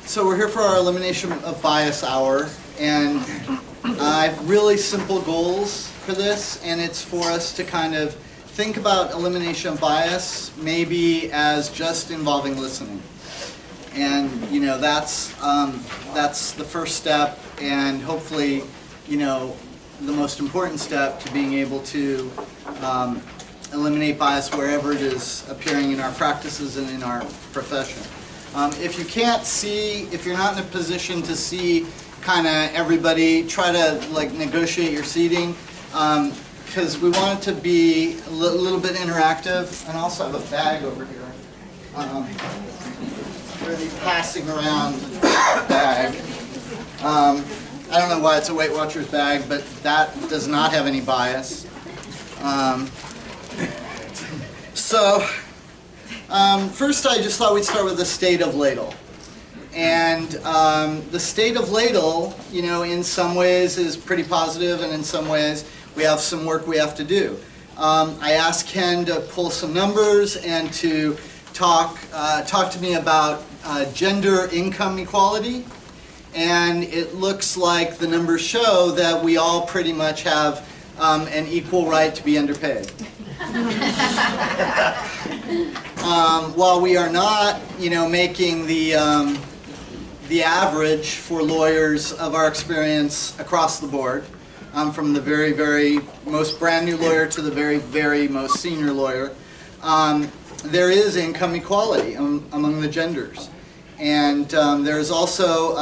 So we're here for our elimination of bias hour, and I have really simple goals for this, and it's for us to kind of think about elimination of bias maybe as just involving listening. And you know, that's the first step, and hopefully, you know, the most important step to being able to eliminate bias wherever it is appearing in our practices and in our profession. If you can't see, if you're not in a position to see kind of everybody, try to like negotiate your seating, because we want it to be a little bit interactive. And I also have a bag over here. We're going to be passing around a bag. I don't know why it's a Weight Watchers bag, but that does not have any bias. First I just thought we'd start with the state of ladle. And the state of ladle, you know, in some ways is pretty positive, and in some ways we have some work we have to do. I asked Ken to pull some numbers and to talk to me about gender income equality. And it looks like the numbers show that we all pretty much have an equal right to be underpaid. While we are not, you know, making the average for lawyers of our experience across the board, from the very, very most brand new lawyer to the very, very most senior lawyer, there is income equality among the genders. And there's also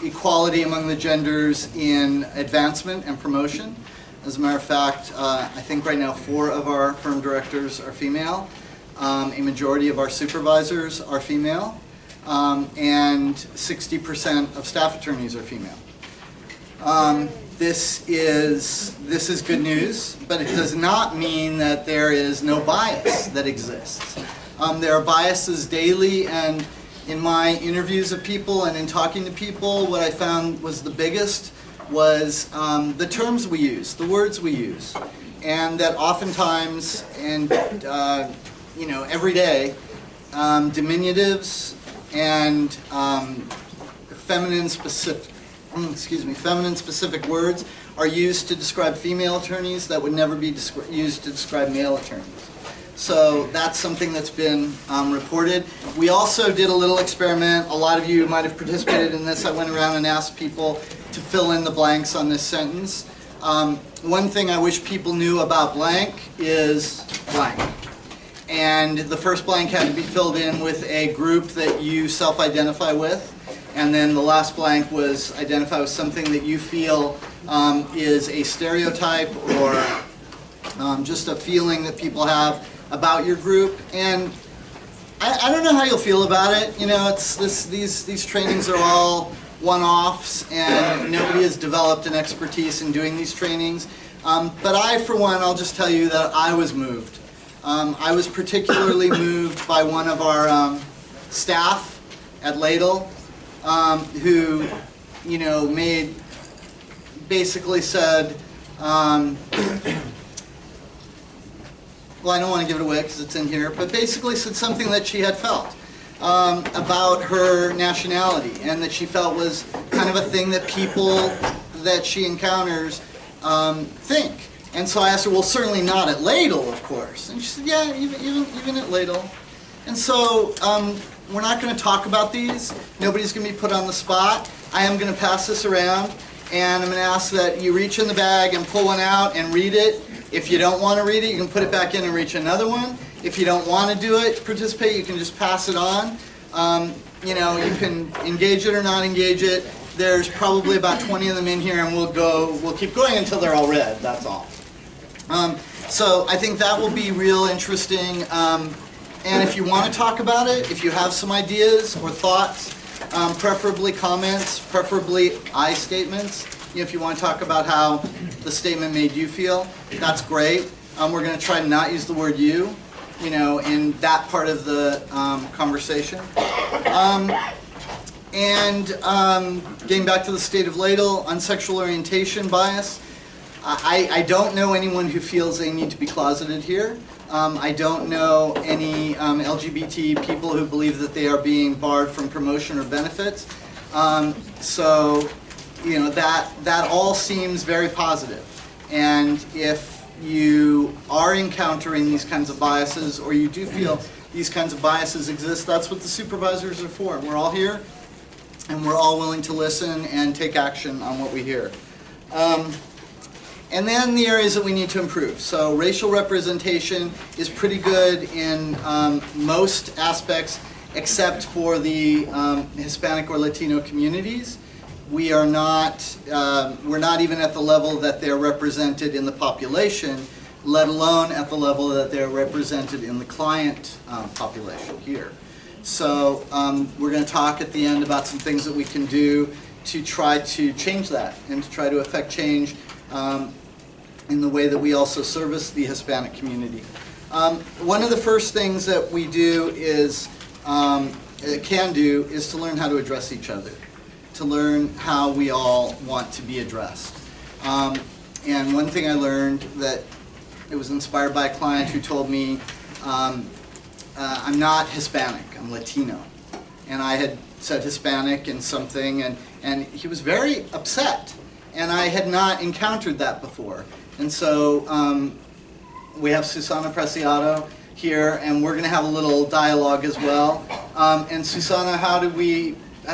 equality among the genders in advancement and promotion. As a matter of fact, I think right now 4 of our firm directors are female. A majority of our supervisors are female. And 60% of staff attorneys are female. This is good news, but it does not mean that there is no bias that exists. There are biases daily, and in my interviews of people and in talking to people, what I found was the biggest was the terms we use, the words we use, and that oftentimes, and you know, every day, diminutives and feminine specific words are used to describe female attorneys that would never be used to describe male attorneys. So that's something that's been reported. We also did a little experiment. A lot of you might have participated in this. I went around and asked people to fill in the blanks on this sentence. One thing I wish people knew about blank is blank. And the first blank had to be filled in with a group that you self-identify with. And then the last blank was identify with something that you feel is a stereotype or just a feeling that people have about your group. And I don't know how you'll feel about it. You know, these trainings are all one-offs, and nobody has developed an expertise in doing these trainings. But I, for one, I'll just tell you that I was moved. I was particularly moved by one of our staff at Ladle, who, you know, basically said, well, I don't want to give it away because it's in here, but basically said something that she had felt about her nationality, and that she felt was kind of a thing that people that she encounters think. And so I asked her, well, certainly not at Ladle, of course. And she said, yeah, even at Ladle. And so we're not going to talk about these. Nobody's going to be put on the spot. I am going to pass this around, and I'm going to ask that you reach in the bag and pull one out and read it. If you don't want to read it, you can put it back in and reach another one. If you don't want to do it, participate, you can just pass it on. You know, you can engage it or not engage it. There's probably about 20 of them in here, and we'll keep going until they're all read, that's all. So I think that will be real interesting. And if you want to talk about it, if you have some ideas or thoughts, preferably comments, preferably I statements. You know, if you want to talk about how the statement made you feel, that's great. We're going to try to not use the word you, you know, in that part of the conversation. Getting back to the state of Ladle, on sexual orientation bias, I don't know anyone who feels they need to be closeted here. I don't know any LGBT people who believe that they are being barred from promotion or benefits. So, you know, that all seems very positive. And if you are encountering these kinds of biases, or you do feel these kinds of biases exist, that's what the supervisors are for. We're all here, and we're all willing to listen and take action on what we hear. And then the areas that we need to improve. So racial representation is pretty good in most aspects, except for the Hispanic or Latino communities. We're not even at the level that they're represented in the population, let alone at the level that they're represented in the client population here. So we're going to talk at the end about some things that we can do to try to change that and to try to affect change in the way that we also service the Hispanic community. One of the first things that we do is, can do, is to learn how to address each other, to learn how we all want to be addressed. And one thing I learned, that it was inspired by a client who told me, I'm not Hispanic, I'm Latino. And I had said Hispanic and something, and he was very upset. And I had not encountered that before. And so we have Susana Preciado here, and we're going to have a little dialogue as well. And Susana,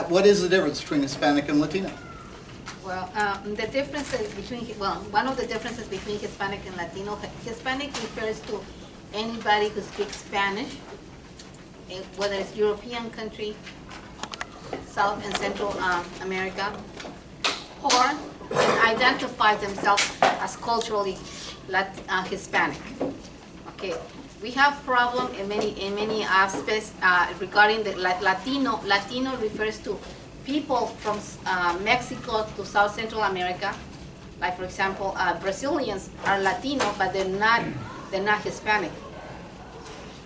what is the difference between Hispanic and Latino? Well, the differences between, one of the differences between Hispanic and Latino, Hispanic refers to anybody who speaks Spanish, whether it's European country, South and Central America, or identify themselves as culturally Hispanic. Okay, we have problem in many aspects regarding the Latino. Latino refers to people from Mexico to South Central America. Like for example, Brazilians are Latino, but they're not Hispanic.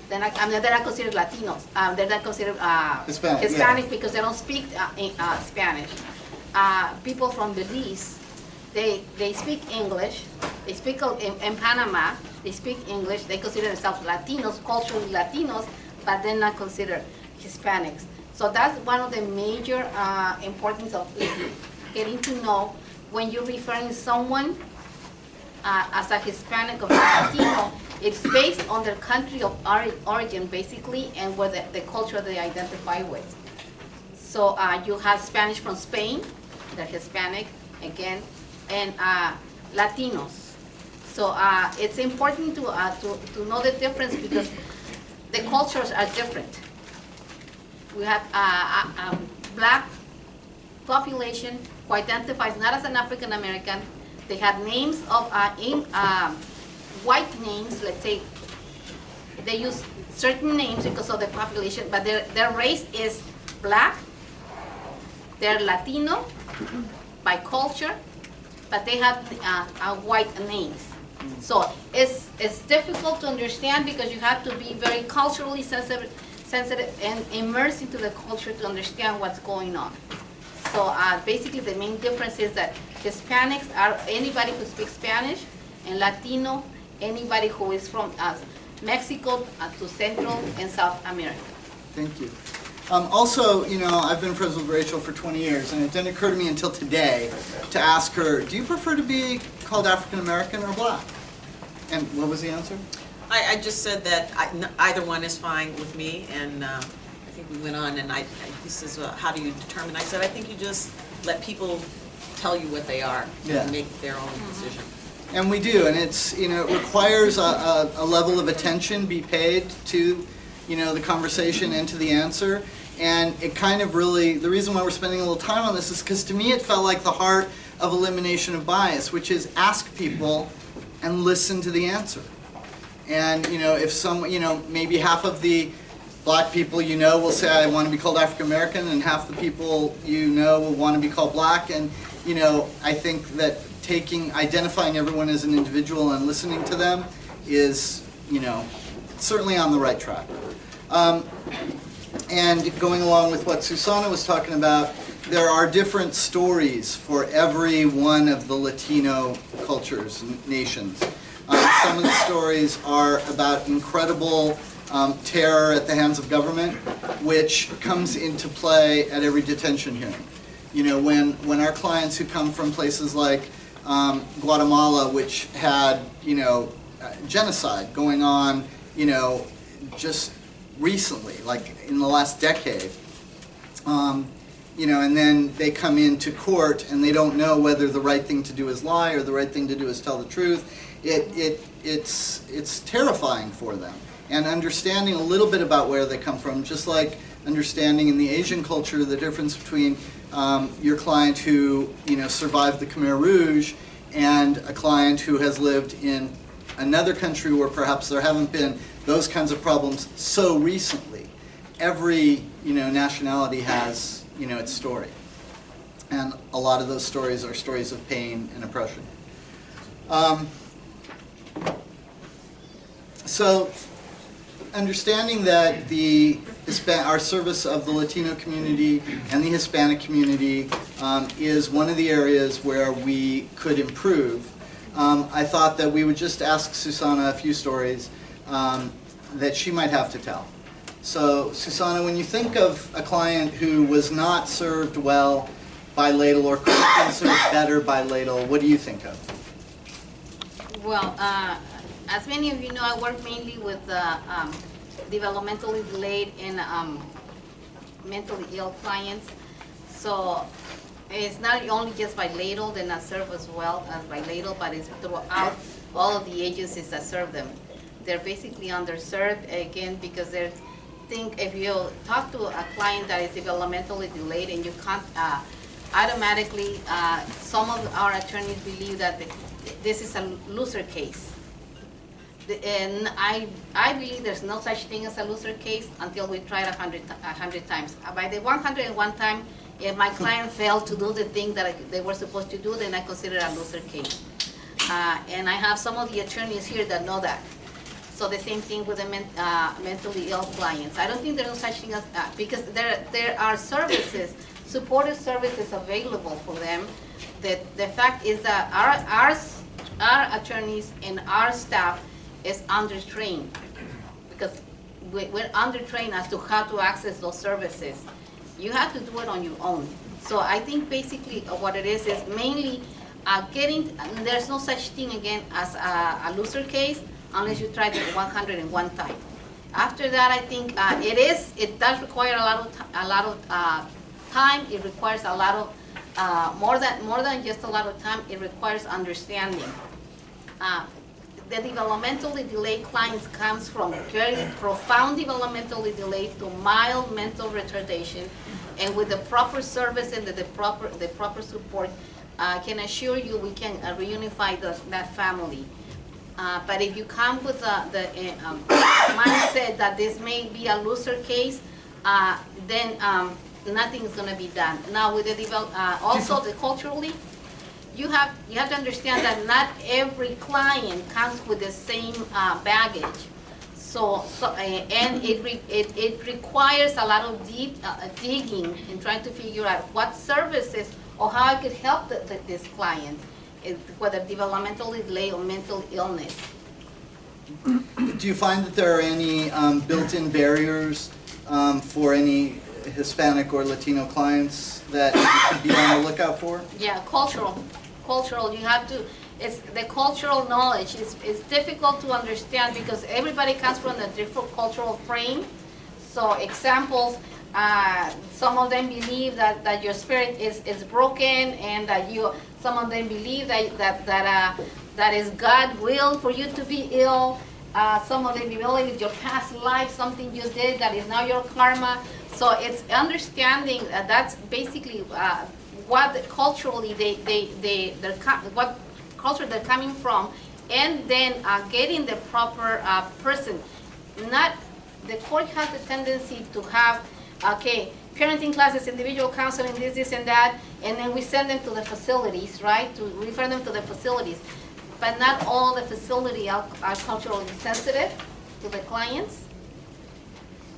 They're not considered Latinos. They're not considered Hispanic, yeah, because they don't speak Spanish. People from Belize, they speak English. They speak in Panama. They speak English. They consider themselves Latinos, culturally Latinos, but they're not considered Hispanics. So that's one of the major importance of getting to know when you're referring to someone as a Hispanic or Latino. It's based on their country of origin, basically, and what the culture they identify with. So you have Spanish from Spain, they're Hispanic, again, and Latinos. So it's important to know the difference, because the cultures are different. We have black population who identifies not as an African American. They have names of white names, let's say. They use certain names because of the population, but their race is black. They're Latino by culture, but they have white names. So it's difficult to understand, because you have to be very culturally sensitive and immersed into the culture to understand what's going on. So basically the main difference is that Hispanics are anybody who speaks Spanish, and Latino, anybody who is from Mexico to Central and South America. Thank you. Also, you know, I've been friends with Rachel for 20 years, and it didn't occur to me until today to ask her, do you prefer to be called African American or black? And what was the answer? I just said that either one is fine with me, and I think we went on, and he says, how do you determine? I said, I think you just let people tell you what they are, yeah, and make their own decision. And we do, and it's, you know, it requires a level of attention be paid to, you know, the conversation and to the answer. And it kind of really, the reason why we're spending a little time on this is because to me it felt like the heart of elimination of bias, which is ask people and listen to the answer. And, you know, if some, you know, maybe half of the black people you know will say, I want to be called African American, and half the people you know will want to be called black. And, you know, I think that identifying everyone as an individual and listening to them is, you know, certainly on the right track. And going along with what Susana was talking about, there are different stories for every one of the Latino cultures and nations. Some of the stories are about incredible terror at the hands of government, which comes into play at every detention hearing. When our clients who come from places like Guatemala, which had, genocide going on, just recently, like in the last decade, and then they come into court and they don't know whether the right thing to do is lie or the right thing to do is tell the truth. It's terrifying for them. And understanding a little bit about where they come from, just like understanding in the Asian culture the difference between your client who survived the Khmer Rouge and a client who has lived in another country where perhaps there haven't been those kinds of problems so recently. Every nationality has its story, and a lot of those stories are stories of pain and oppression. So, understanding that our service of the Latino community and the Hispanic community is one of the areas where we could improve, I thought that we would just ask Susana a few stories that she might have to tell. So, Susana, when you think of a client who was not served well by ladle or could have been served better by ladle, what do you think of? Well, as many of you know, I work mainly with developmentally delayed and mentally ill clients. So it's not only just by ladle, they're not served as well as by ladle, but it's throughout all of the agencies that serve them. They're basically underserved, again, because they're if you talk to a client that is developmentally delayed and you can't automatically, some of our attorneys believe that this is a loser case. And I believe there's no such thing as a loser case until we try it 100 times. By the 101 time, if my client failed to do the thing that they were supposed to do, then I consider it a loser case. And I have some of the attorneys here that know that. So the same thing with the mentally ill clients. I don't think there's no such thing as, because there are services, supportive services available for them. The fact is that our attorneys and our staff is undertrained, because we're undertrained as to how to access those services. You have to do it on your own. So I think basically what it is mainly there's no such thing again as a loser case unless you try it 101 times. After that, I think it does require a lot of time. It requires a lot of more than just a lot of time. It requires understanding. The developmentally delayed clients comes from very profound developmentally delayed to mild mental retardation, and with the proper service and the proper support, I can assure you we can reunify that family. But if you come with the mindset that this may be a loser case, then nothing is going to be done. Now, with the culturally, you have to understand that not every client comes with the same baggage. And it requires a lot of deep digging in trying to figure out what services or how I could help this client, whether developmentally delay or mental illness. Do you find that there are any built-in barriers for any Hispanic or Latino clients that you should be on the lookout for? Yeah, cultural. You have to, it's the cultural knowledge. It's difficult to understand because everybody comes from a different cultural frame. So examples, some of them believe that your spirit is broken, and that some of them believe that is God's will for you to be ill. Some of them believe it's your past life, something you did that is now your karma. So it's understanding that's basically what culturally what culture they're coming from, and then getting the proper person. The court has a tendency to have parenting classes, individual counseling, this and that, and then we send them to the facilities, right? To refer them to the facilities. But not all the facilities are culturally sensitive to the clients.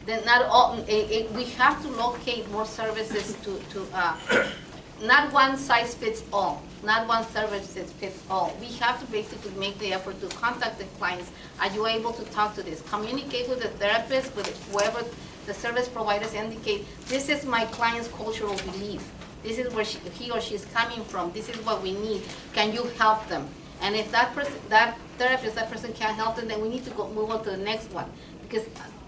Then not all, we have to locate more services to not one size fits all. Not one service fits all. We have to basically make the effort to contact the clients. Are you able to talk to this? Communicate with the therapist, with whoever the service providers indicate. This is my client's cultural belief. this is where he or she is coming from, this is what we need, can you help them? And if that person can't help them, then we need to move on to the next one. Because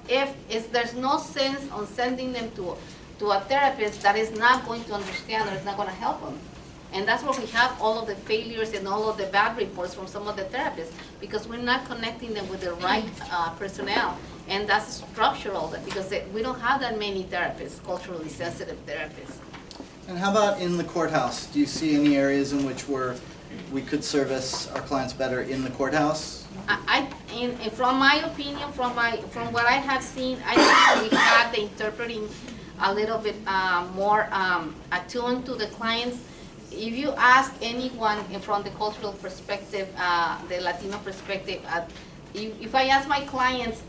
if there's no sense on sending them to a therapist that is not going to understand or is not going to help them. And that's where we have all of the failures and all of the bad reports from some of the therapists, because we're not connecting them with the right personnel. And that's structural, because we don't have that many therapists, culturally sensitive therapists. And how about in the courthouse? Do you see any areas in which we could service our clients better in the courthouse? From my opinion, from what I have seen, I think we have the interpreting a little bit more attuned to the clients. If you ask anyone from the cultural perspective, the Latino perspective, if I ask my clients,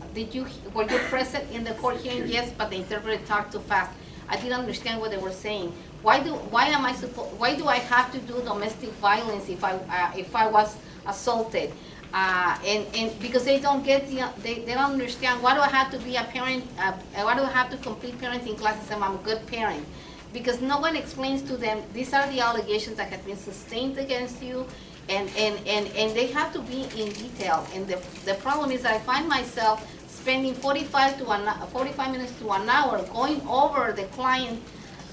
were you present in the court hearing? Yes, but the interpreter talked too fast. I didn't understand what they were saying. Why do I have to do domestic violence if I was assaulted? And because they don't get they don't understand, why do I have to be a parent? Why do I have to complete parenting classes if I'm a good parent? Because no one explains to them, these are the allegations that have been sustained against you, and they have to be in detail. And the problem is that I find myself spending 45 minutes to an hour going over the client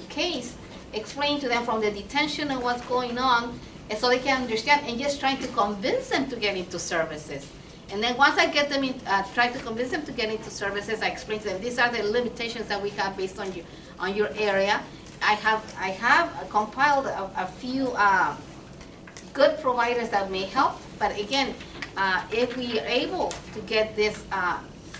case, explaining to them from the detention and what's going on, and so they can understand, and just trying to convince them to get into services. And then once I get them in, try to convince them to get into services, I explain to them, these are the limitations that we have based on your area. I have compiled a few good providers that may help, but again, if we are able to get this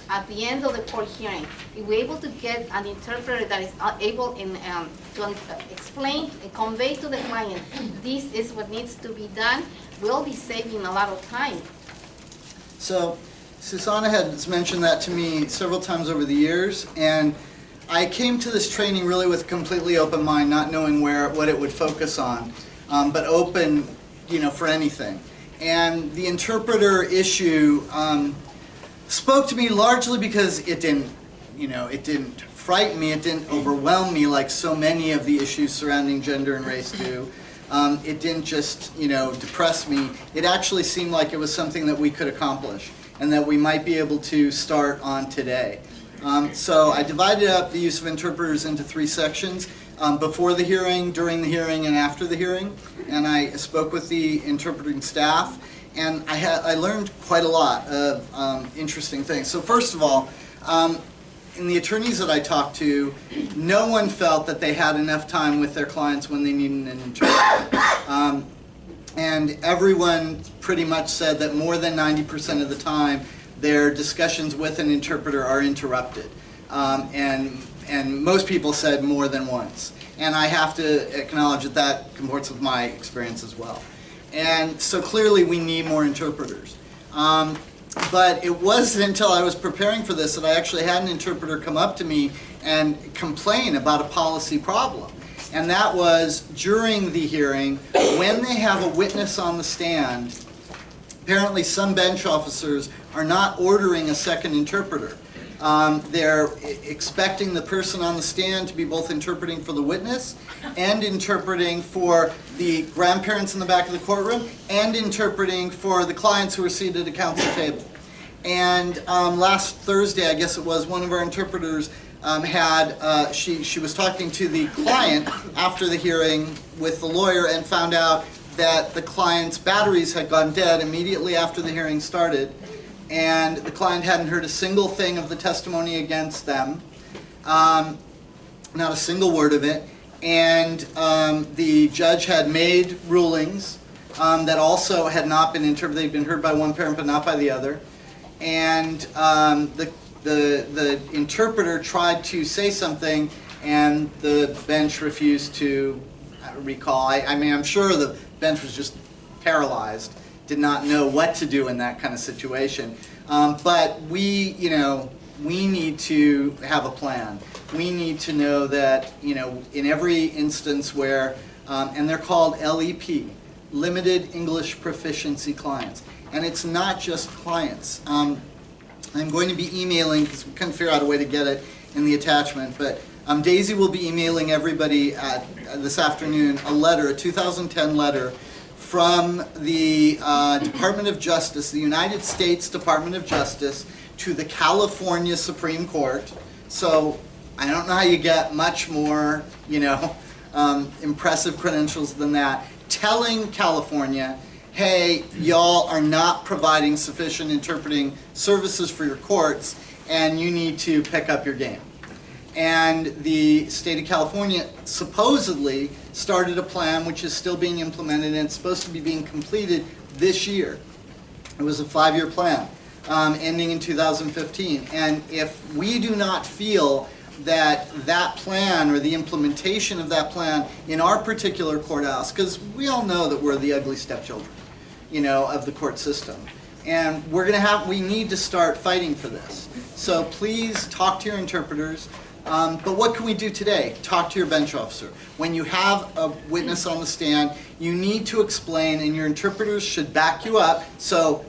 at the end of the court hearing, if we're able to get an interpreter that is able to explain and convey to the client, this is what needs to be done, we'll be saving a lot of time. So Susanna has mentioned that to me several times over the years, and I came to this training really with a completely open mind, not knowing what it would focus on, but open, for anything. And the interpreter issue spoke to me largely because it didn't frighten me, it didn't overwhelm me like so many of the issues surrounding gender and race do. It didn't just, depress me. It actually seemed like it was something that we could accomplish and that we might be able to start on today. So I divided up the use of interpreters into 3 sections, before the hearing, during the hearing, and after the hearing. And I spoke with the interpreting staff, and I learned quite a lot of interesting things. So first of all, in the attorneys that I talked to, no one felt that they had enough time with their clients when they needed an interpreter. And everyone pretty much said that more than 90% of the time, their discussions with an interpreter are interrupted. And most people said more than once. And I have to acknowledge that that comports with my experience as well. And so clearly we need more interpreters. But it wasn't until I was preparing for this that I actually had an interpreter come up to me and complain about a policy problem. And that was during the hearing, when they have a witness on the stand, apparently some bench officers are not ordering a second interpreter. They're expecting the person on the stand to be both interpreting for the witness and interpreting for the grandparents in the back of the courtroom and interpreting for the clients who are seated at the counsel table. And last Thursday, I guess it was, one of our interpreters she was talking to the client after the hearing with the lawyer and found out that the client's batteries had gone dead immediately after the hearing started, and the client hadn't heard a single thing of the testimony against them, not a single word of it, and the judge had made rulings that also had not been interpreted. They'd been heard by one parent but not by the other, and the interpreter tried to say something and the bench refused to recall. I mean, I'm sure the bench was just paralyzed, did not know what to do in that kind of situation. But we need to have a plan. We need to know that, in every instance where, and they're called LEP, Limited English Proficiency Clients. And it's not just clients. I'm going to be emailing, because we couldn't figure out a way to get it in the attachment, but Daisy will be emailing everybody at this afternoon a letter, a 2010 letter from the Department of Justice, the United States Department of Justice, to the California Supreme Court. So I don't know how you get much more, impressive credentials than that, telling California, hey, y'all are not providing sufficient interpreting services for your courts, and you need to pick up your game. And the state of California supposedly started a plan which is still being implemented, and it's supposed to be being completed this year. It was a 5-year plan, ending in 2015. And if we do not feel that that plan or the implementation of that plan in our particular courthouse, because we all know that we're the ugly stepchildren, of the court system. And we need to start fighting for this. So please talk to your interpreters. But what can we do today? Talk to your bench officer. When you have a witness on the stand, you need to explain, and your interpreters should back you up. So,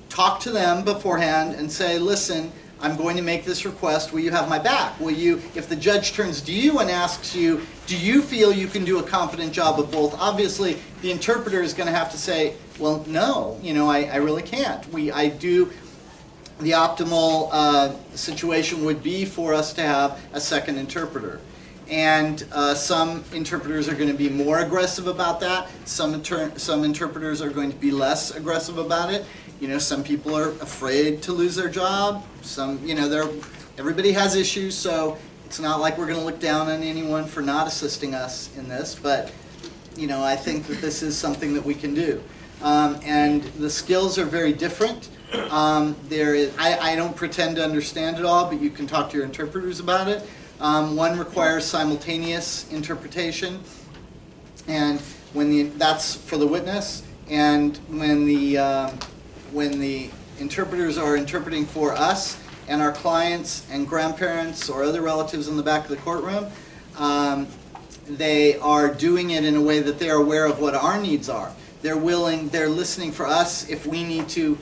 talk to them beforehand and say, listen, I'm going to make this request. Will you have my back? Will you, if the judge turns to you and asks you, do you feel you can do a competent job of both? Obviously, the interpreter is going to have to say, well, no, I really can't. I do. The optimal situation would be for us to have a second interpreter. And some interpreters are going to be more aggressive about that. Some interpreters are going to be less aggressive about it. Some people are afraid to lose their job. Everybody has issues, so it's not like we're going to look down on anyone for not assisting us in this. But, I think that this is something that we can do. And the skills are very different. I don't pretend to understand it all, but you can talk to your interpreters about it. One requires simultaneous interpretation, and that's for the witness. And when the interpreters are interpreting for us and our clients and grandparents or other relatives in the back of the courtroom, they are doing it in a way that they are aware of what our needs are. They're listening for us if we need to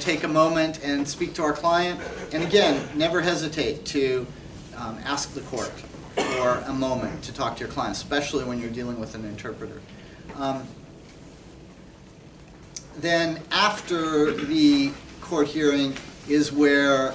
take a moment and speak to our client. And again, never hesitate to ask the court for a moment to talk to your client, especially when you're dealing with an interpreter. Then after the court hearing is where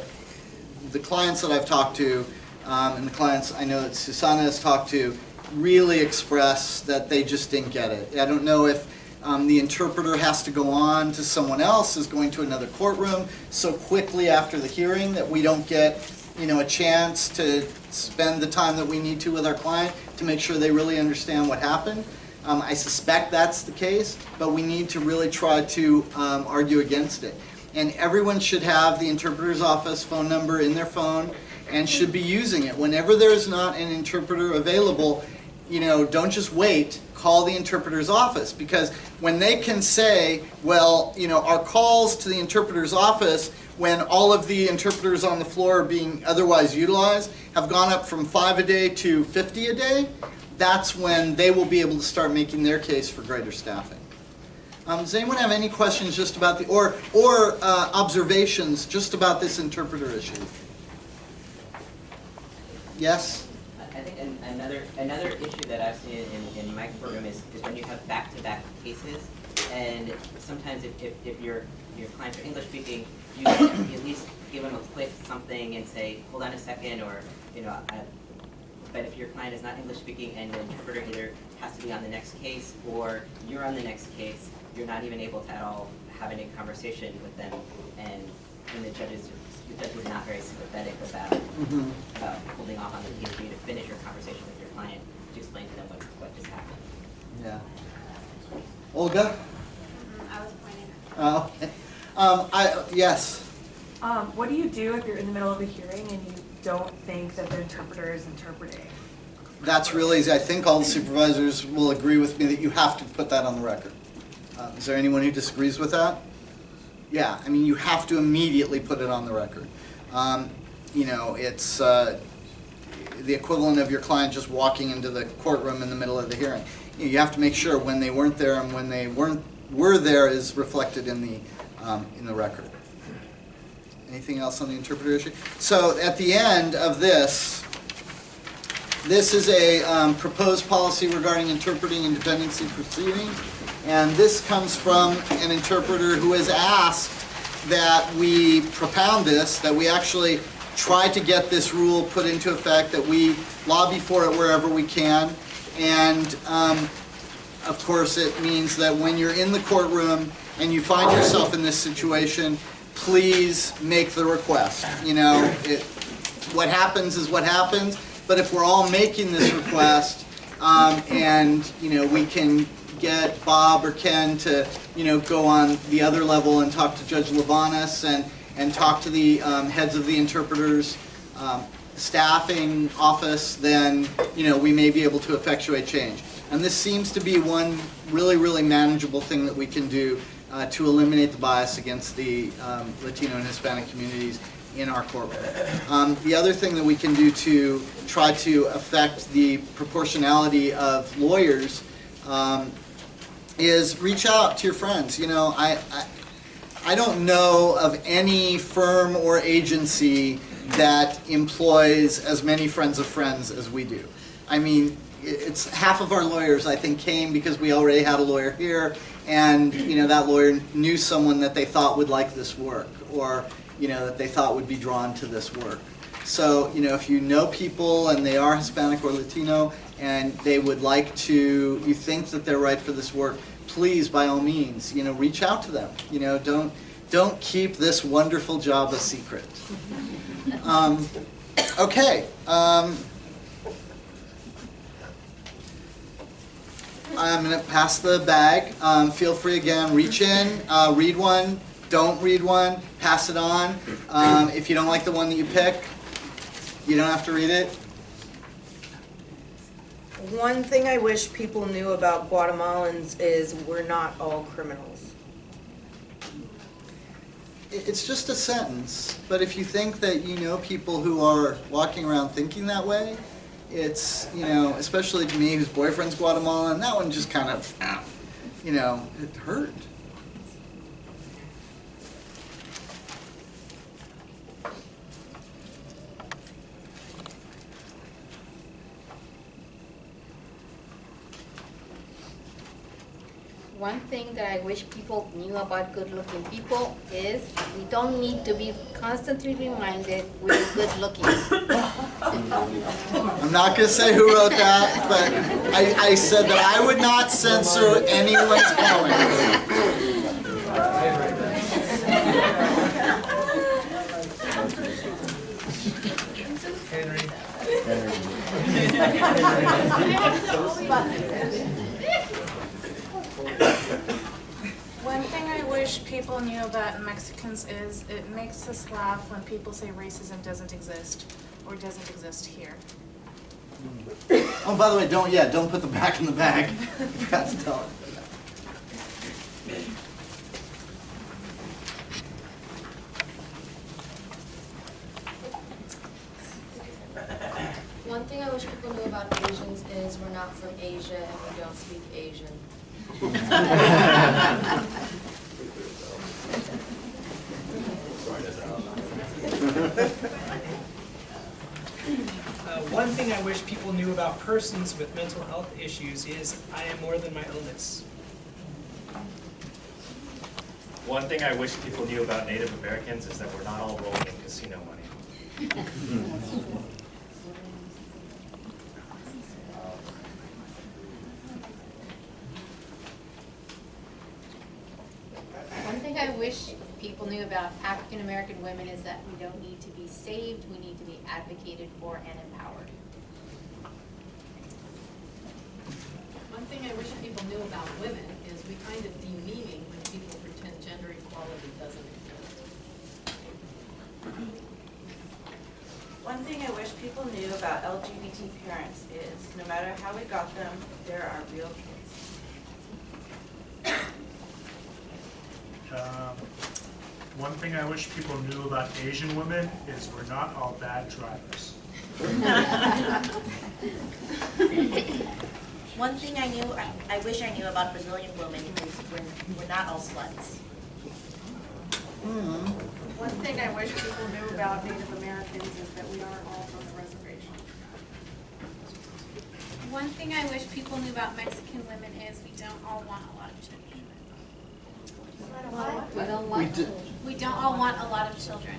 the clients that I've talked to, and the clients I know that Susanna has talked to, really express that they just didn't get it. I don't know if the interpreter has to go on to someone else, is going to another courtroom so quickly after the hearing that we don't get a chance to spend the time that we need to with our client to make sure they really understand what happened. I suspect that's the case, but we need to really try to argue against it. And everyone should have the interpreter's office phone number in their phone and should be using it. Whenever there's not an interpreter available, don't just wait, call the interpreter's office, because when they can say, well, our calls to the interpreter's office when all of the interpreters on the floor are being otherwise utilized have gone up from 5 a day to 50 a day, that's when they will be able to start making their case for greater staffing. Does anyone have any questions just about or observations just about this interpreter issue? Yes? I think another issue that I've seen in my program is when you have back-to-back cases, and sometimes if your clients are English speaking, you at least give them a quick something and say, hold on a second, or but if your client is not English speaking and the interpreter either has to be on the next case or you're on the next case, you're not even able to at all have any conversation with them, and the judge is not very sympathetic about holding off on the case for you to finish your conversation with your client to explain to them what just happened. Yeah. Olga? I was pointing. Yes. What do you do if you're in the middle of a hearing and you don't think that the interpreter is interpreting? That's really easy. I think all the supervisors will agree with me that you have to put that on the record. Is there anyone who disagrees with that? Yeah, I mean, you have to immediately put it on the record. It's the equivalent of your client just walking into the courtroom in the middle of the hearing. You have to make sure when they weren't there and when they were there is reflected in the record. Anything else on the interpreter issue? So at the end of this, This is a proposed policy regarding interpreting and dependency proceedings, and this comes from an interpreter who has asked that we propound this, that we actually try to get this rule put into effect, that we lobby for it wherever we can, and of course it means that when you're in the courtroom and you find yourself in this situation, please make the request. You know, what happens is what happens. But if we're all making this request, and you know, we can get Bob or Ken to, you know, go on the other level and talk to Judge Levanis and talk to the heads of the interpreters staffing office, then, you know, we may be able to effectuate change. And this seems to be one really, really manageable thing that we can do to eliminate the bias against the Latino and Hispanic communities in our courtroom. The other thing that we can do to try to affect the proportionality of lawyers is reach out to your friends. You know, I don't know of any firm or agency that employs as many friends of friends as we do. I mean, it's half of our lawyers, I think, came because we already had a lawyer here, and you know, that lawyer knew someone that they thought would like this work, or you know, that they thought would be drawn to this work. So, you know, if you know people and they are Hispanic or Latino and they would like to, you think that they're right for this work, please, by all means, you know, reach out to them. You know, don't keep this wonderful job a secret. Okay. I'm going to pass the bag. Feel free again, reach in, read one. Don't read one, pass it on. If you don't like the one that you pick, you don't have to read it. One thing I wish people knew about Guatemalans is we're not all criminals. It's just a sentence, but if you think that you know people who are walking around thinking that way, it's, you know, especially to me whose boyfriend's Guatemalan, that one just kind of, you know, it hurt. One thing that I wish people knew about good-looking people is we don't need to be constantly reminded we're good-looking. I'm not going to say who wrote that, but I said that I would not censor anyone's comment. One thing I wish people knew about Mexicans is it makes us laugh when people say racism doesn't exist or doesn't exist here. Oh, by the way, don't put them back in the bag. I forgot to tell it. One thing I wish people knew about Asians is we're not from Asia and we don't speak Asian. One thing I wish people knew about persons with mental health issues is I am more than my illness. One thing I wish people knew about Native Americans is that we're not all rolling in casino money. One thing I wish people knew about African American women is that we don't need to be saved, we need to be advocated for and empowered. One thing I wish people knew about women is we find it demeaning when people pretend gender equality doesn't exist. One thing I wish people knew about LGBT parents is no matter how we got them, they're our real kids. One thing I wish people knew about Asian women is we're not all bad drivers. One thing I wish I knew about Brazilian women is we're not all sluts. One thing I wish people knew about Native Americans is that we aren't all from the reservation. One thing I wish people knew about Mexican women is we don't all want a lot of children. We don't all want a lot of children.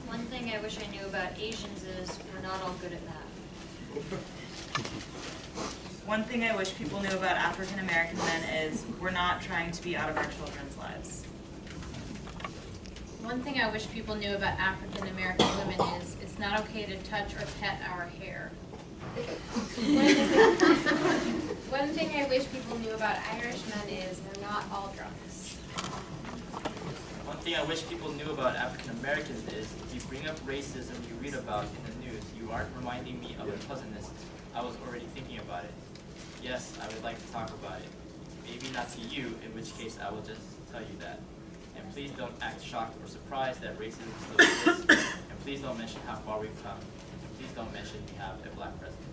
One thing I wish I knew about Asians is we're not all good at math. One thing I wish people knew about African American men is we're not trying to be out of our children's lives. One thing I wish people knew about African American women is it's not okay to touch or pet our hair. One thing I wish people knew about Irish men is we're not all drunks. One thing I wish people knew about African Americans is if you bring up racism you read about in the news, you aren't reminding me of a cousins. I was already thinking about it. Yes, I would like to talk about it. Maybe not to you, in which case I will just tell you that. And please don't act shocked or surprised that racism still exists. And please don't mention how far we've come. And please don't mention we have a black president.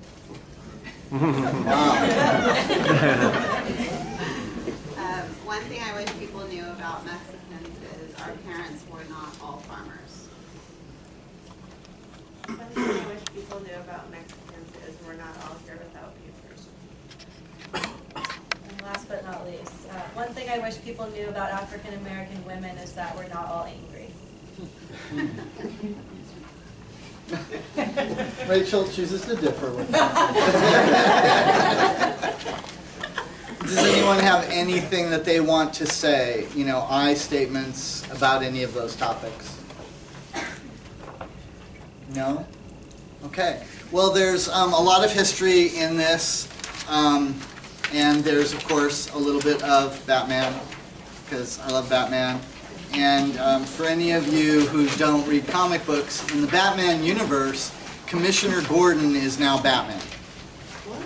One thing I wish people knew about Mexicans is our parents were not all farmers. One thing I wish people knew about Mexicans is we're not all here without papers. And last but not least, one thing I wish people knew about African American women is that we're not all angry. Rachel chooses to differ with that. Does anyone have anything that they want to say? You know, I statements about any of those topics? No? Okay. Well, there's a lot of history in this, and there's, of course, a little bit of Batman, because I love Batman. And for any of you who don't read comic books, in the Batman universe, Commissioner Gordon is now Batman.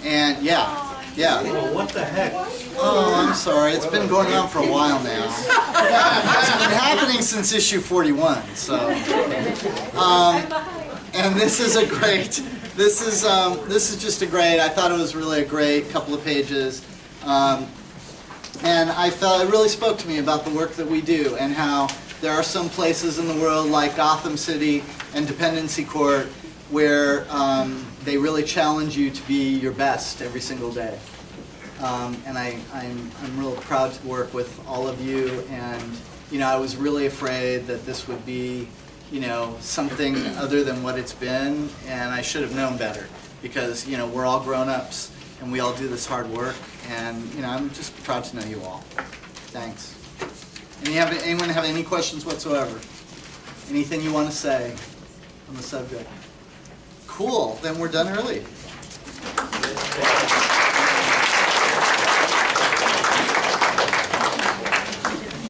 And yeah. Well, what the heck? Oh, I'm sorry. It's been going on for a while now. It's been happening since issue 41. So, and this is a great. This is just a great. I thought it was really a great couple of pages. And I felt it really spoke to me about the work that we do and how there are some places in the world like Gotham City and Dependency Court where they really challenge you to be your best every single day. And I'm real proud to work with all of you. And you know, I was really afraid that this would be, you know, something other than what it's been, and I should have known better because you know we're all grown-ups and we all do this hard work. And you know, I'm just proud to know you all. Thanks. Anyone have any questions whatsoever? Anything you want to say on the subject? Cool. Then we're done early.